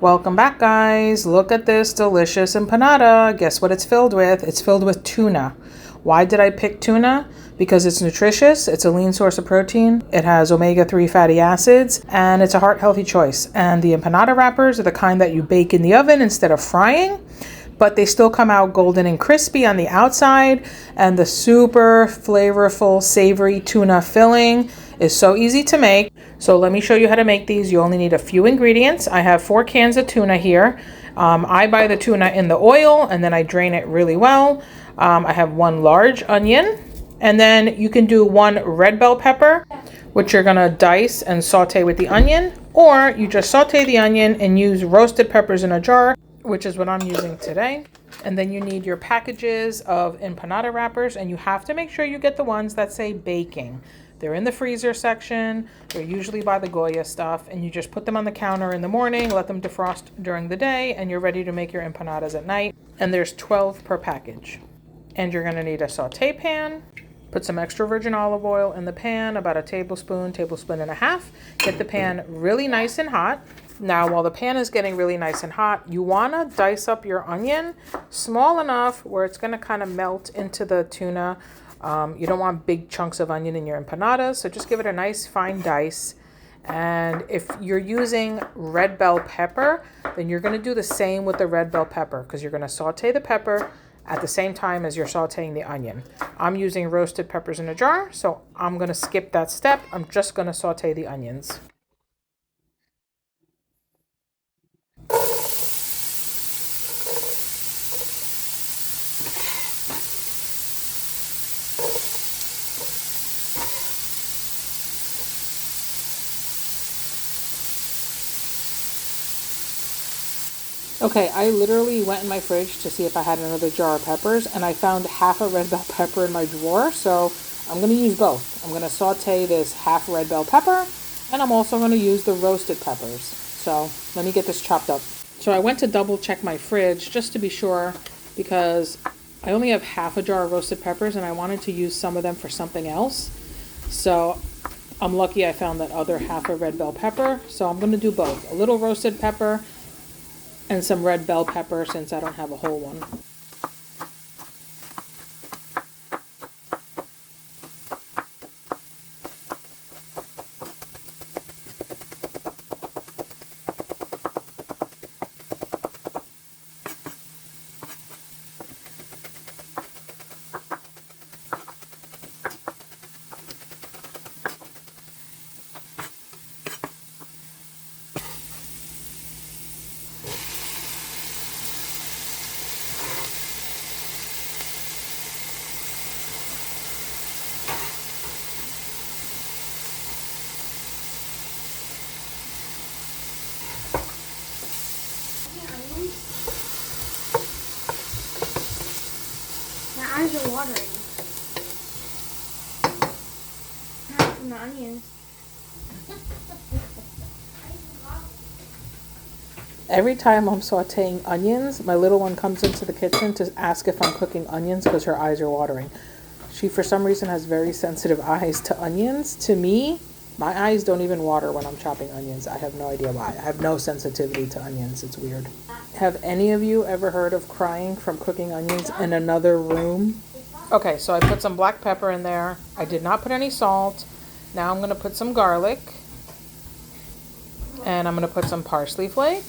Welcome back, guys. Look at this delicious empanada. Guess what it's filled with? It's filled with tuna. Why did I pick tuna? Because it's nutritious, it's a lean source of protein, it has omega-3 fatty acids, and it's a heart-healthy choice. And the empanada wrappers are the kind that you bake in the oven instead of frying, but they still come out golden and crispy on the outside, and the super flavorful, savory tuna filling is so easy to make. So let me show you how to make these. You only need a few ingredients. I have 4 cans of tuna here. I buy the tuna in the oil and then I drain it really well. I have 1 large onion, and then you can do 1 red bell pepper, which you're gonna dice and saute with the onion, or you just saute the onion and use roasted peppers in a jar, which is what I'm using today. And then you need your packages of empanada wrappers, and you have to make sure you get the ones that say baking. They're in the freezer section. They're usually by the Goya stuff, and you just put them on the counter in the morning, let them defrost during the day, and you're ready to make your empanadas at night. And there's 12 per package. And you're gonna need a saute pan. Put some extra virgin olive oil in the pan, about a tablespoon and a half. Get the pan really nice and hot. Now, while the pan is getting really nice and hot, you wanna dice up your onion small enough where it's gonna kind of melt into the tuna. You don't want big chunks of onion in your empanadas, so just give it a nice fine dice. And if you're using red bell pepper, then you're gonna do the same with the red bell pepper, because you're gonna saute the pepper at the same time as you're sauteing the onion. I'm using roasted peppers in a jar, so I'm gonna skip that step. I'm just gonna saute the onions. Okay, I literally went in my fridge to see if I had another jar of peppers, and I found half a red bell pepper in my drawer, so I'm going to use both. I'm going to saute this half red bell pepper, and I'm also going to use the roasted peppers. So let me get this chopped up. So I went to double check my fridge just to be sure, because I only have half a jar of roasted peppers, and I wanted to use some of them for something else. So I'm lucky I found that other half a red bell pepper, so I'm going to do both. A little roasted pepper and some red bell pepper since I don't have a whole one. My eyes are watering. Not from the onions. Every time I'm sauteing onions, my little one comes into the kitchen to ask if I'm cooking onions because her eyes are watering. She, for some reason, has very sensitive eyes to onions. To me, my eyes don't even water when I'm chopping onions. I have no idea why. I have no sensitivity to onions. It's weird. Have any of you ever heard of crying from cooking onions in another room? Okay, so I put some black pepper in there. I did not put any salt. Now I'm going to put some garlic. And I'm going to put some parsley flake.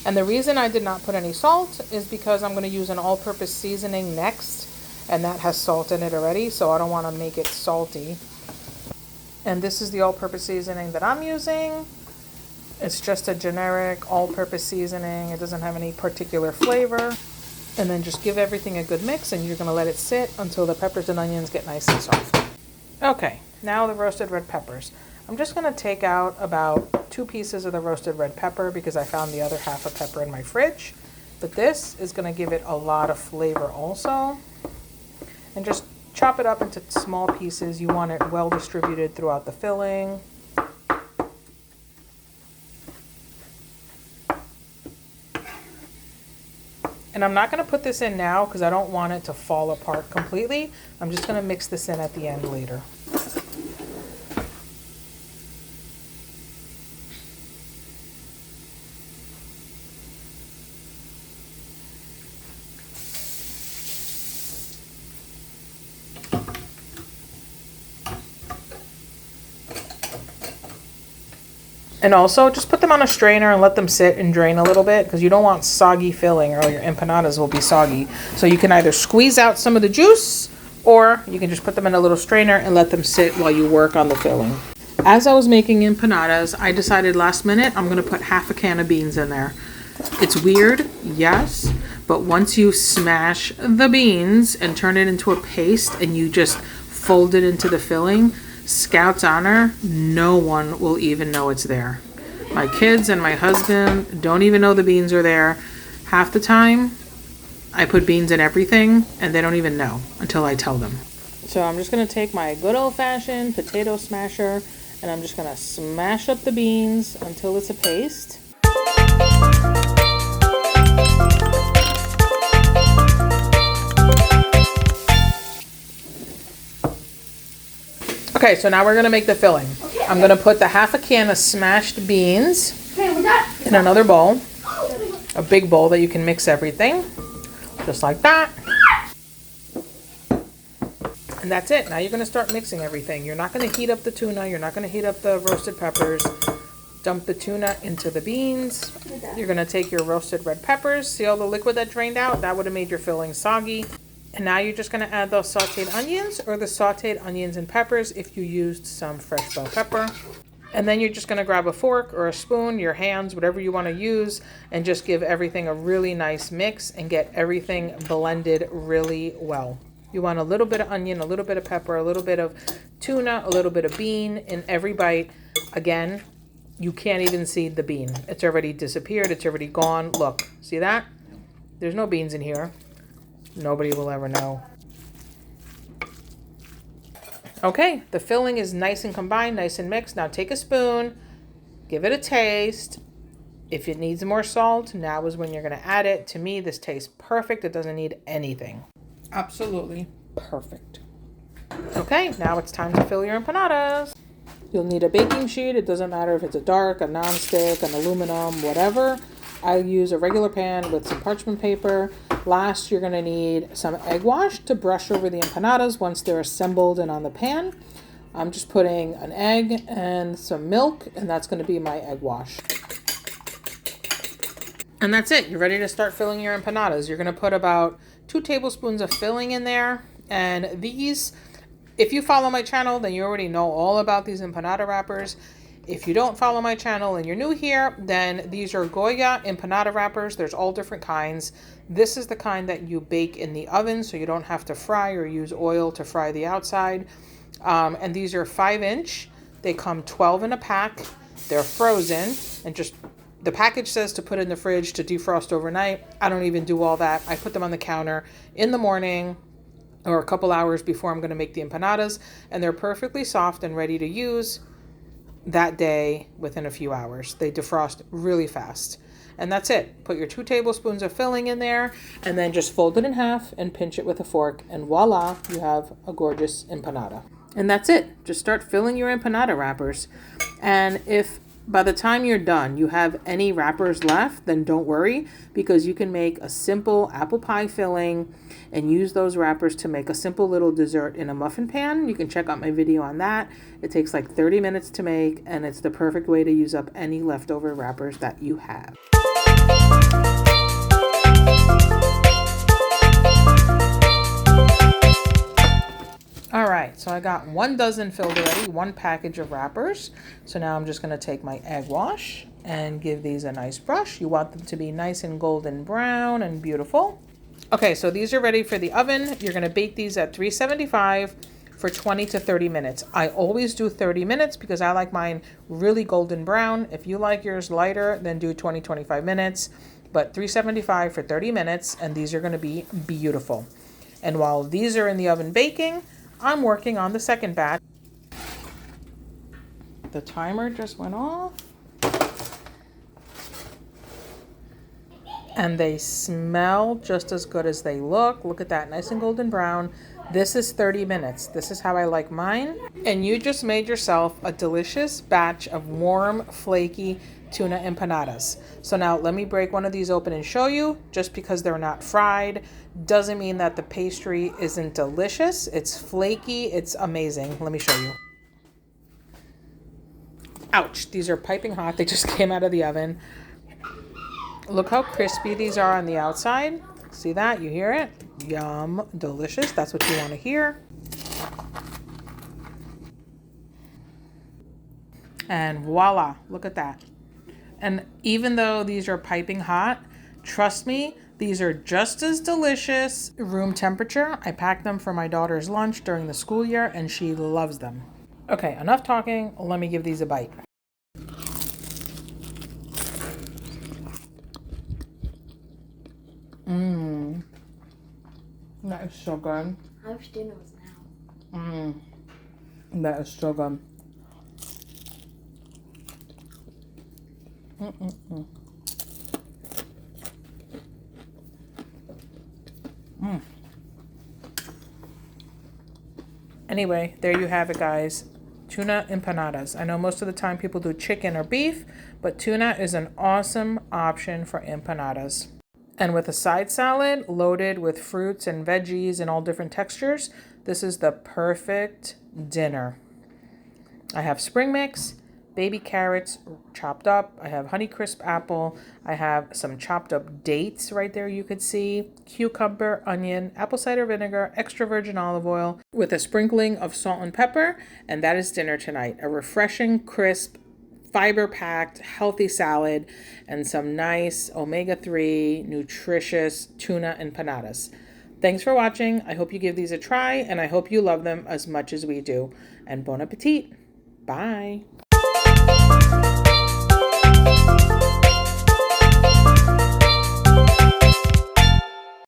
And the reason I did not put any salt is because I'm going to use an all-purpose seasoning next. And that has salt in it already, so I don't want to make it salty. And this is the all-purpose seasoning that I'm using. It's just a generic all-purpose seasoning. It doesn't have any particular flavor. And then just give everything a good mix, and you're going to let it sit until the peppers and onions get nice and soft. Okay, now the roasted red peppers. I'm just going to take out about 2 pieces of the roasted red pepper because I found the other half a pepper in my fridge. But this is going to give it a lot of flavor also. And just chop it up into small pieces. You want it well distributed throughout the filling. And I'm not going to put this in now because I don't want it to fall apart completely. I'm just going to mix this in at the end later. And also just put them on a strainer and let them sit and drain a little bit, because you don't want soggy filling or your empanadas will be soggy. So you can either squeeze out some of the juice, or you can just put them in a little strainer and let them sit while you work on the filling. As I was making empanadas, I decided last minute I'm going to put half a can of beans in there. It's weird, yes, but once you smash the beans and turn it into a paste and you just fold it into the filling, Scout's honor, no one will even know it's there. My kids and my husband don't even know the beans are there. Half the time, I put beans in everything and they don't even know until I tell them. So I'm just going to take my good old-fashioned potato smasher and I'm just going to smash up the beans until it's a paste. Okay, so now we're going to make the filling. I'm going to put the half a can of smashed beans in another bowl, a big bowl that you can mix everything, just like that. And that's it. Now you're going to start mixing everything. You're not going to heat up the tuna. You're not going to heat up the roasted peppers. Dump the tuna into the beans. You're going to take your roasted red peppers. See all the liquid that drained out? That would have made your filling soggy. And now you're just going to add those sauteed onions, or the sauteed onions and peppers if you used some fresh bell pepper. And then you're just going to grab a fork or a spoon, your hands, whatever you want to use, and just give everything a really nice mix and get everything blended really well. You want a little bit of onion, a little bit of pepper, a little bit of tuna, a little bit of bean in every bite. Again, you can't even see the bean. It's already disappeared. It's already gone. Look, see that? There's no beans in here. Nobody will ever know. Okay, the filling is nice and combined, nice and mixed. Now take a spoon, give it a taste. If it needs more salt, now is when you're going to add it. To me, this tastes perfect. It doesn't need anything. Absolutely perfect. Okay, now it's time to fill your empanadas. You'll need a baking sheet. It doesn't matter if it's a dark, a non-stick, an aluminum, whatever. I use a regular pan with some parchment paper. Last, you're going to need some egg wash to brush over the empanadas once they're assembled and on the pan. I'm just putting an egg and some milk, and that's going to be my egg wash. And that's it. You're ready to start filling your empanadas. You're going to put about 2 tablespoons of filling in there. And these, if you follow my channel, then you already know all about these empanada wrappers. If you don't follow my channel and you're new here, then these are Goya empanada wrappers. There's all different kinds. This is the kind that you bake in the oven, so you don't have to fry or use oil to fry the outside. And these are 5-inch. They come 12 in a pack. They're frozen, and just the package says to put in the fridge to defrost overnight. I don't even do all that. I put them on the counter in the morning or a couple hours before I'm going to make the empanadas, and they're perfectly soft and ready to use that day within a few hours. They defrost really fast. And that's it. Put your 2 tablespoons of filling in there and then just fold it in half and pinch it with a fork, and voila, you have a gorgeous empanada. And that's it. Just start filling your empanada wrappers. And if by the time you're done you have any wrappers left, then don't worry, because you can make a simple apple pie filling and use those wrappers to make a simple little dessert in a muffin pan. You can check out my video on that. It takes like 30 minutes to make, and it's the perfect way to use up any leftover wrappers that you have. All right, so I got 1 dozen filled already, 1 package of wrappers. So now I'm just going to take my egg wash and give these a nice brush. You want them to be nice and golden brown and beautiful. Okay, so these are ready for the oven. You're going to bake these at 375 for 20 to 30 minutes. I always do 30 minutes because I like mine really golden brown. If you like yours lighter, then do 20-25 minutes. But 375 for 30 minutes, and these are going to be beautiful. And while these are in the oven baking, I'm working on the second batch. The timer just went off. And they smell just as good as they look. Look at that, nice and golden brown. This is 30 minutes. This is how I like mine. And you just made yourself a delicious batch of warm, flaky tuna empanadas. So now let me break one of these open and show you. Just because they're not fried doesn't mean that the pastry isn't delicious. It's flaky, it's amazing. Let me show you. Ouch, these are piping hot. They just came out of the oven. Look how crispy these are on the outside. See that? You hear it? Yum, delicious. That's what you want to hear. And voila, look at that. And even though these are piping hot, trust me, these are just as delicious room temperature. I packed them for my daughter's lunch during the school year and she loves them. Okay, enough talking. Let me give these a bite. Mmm. That is so good. I wish dinner was now. That is so good. Mm-mm-mm. Anyway, there you have it, guys. Tuna empanadas. I know most of the time people do chicken or beef, but tuna is an awesome option for empanadas. And with a side salad loaded with fruits and veggies and all different textures, this is the perfect dinner. I have spring mix, baby carrots chopped up. I have Honeycrisp apple. I have some chopped up dates right there you could see. Cucumber, onion, apple cider vinegar, extra virgin olive oil with a sprinkling of salt and pepper. And that is dinner tonight. A refreshing, crisp, fiber-packed, healthy salad and some nice omega-3 nutritious tuna empanadas. Thanks for watching. I hope you give these a try and I hope you love them as much as we do. And bon appetit. Bye.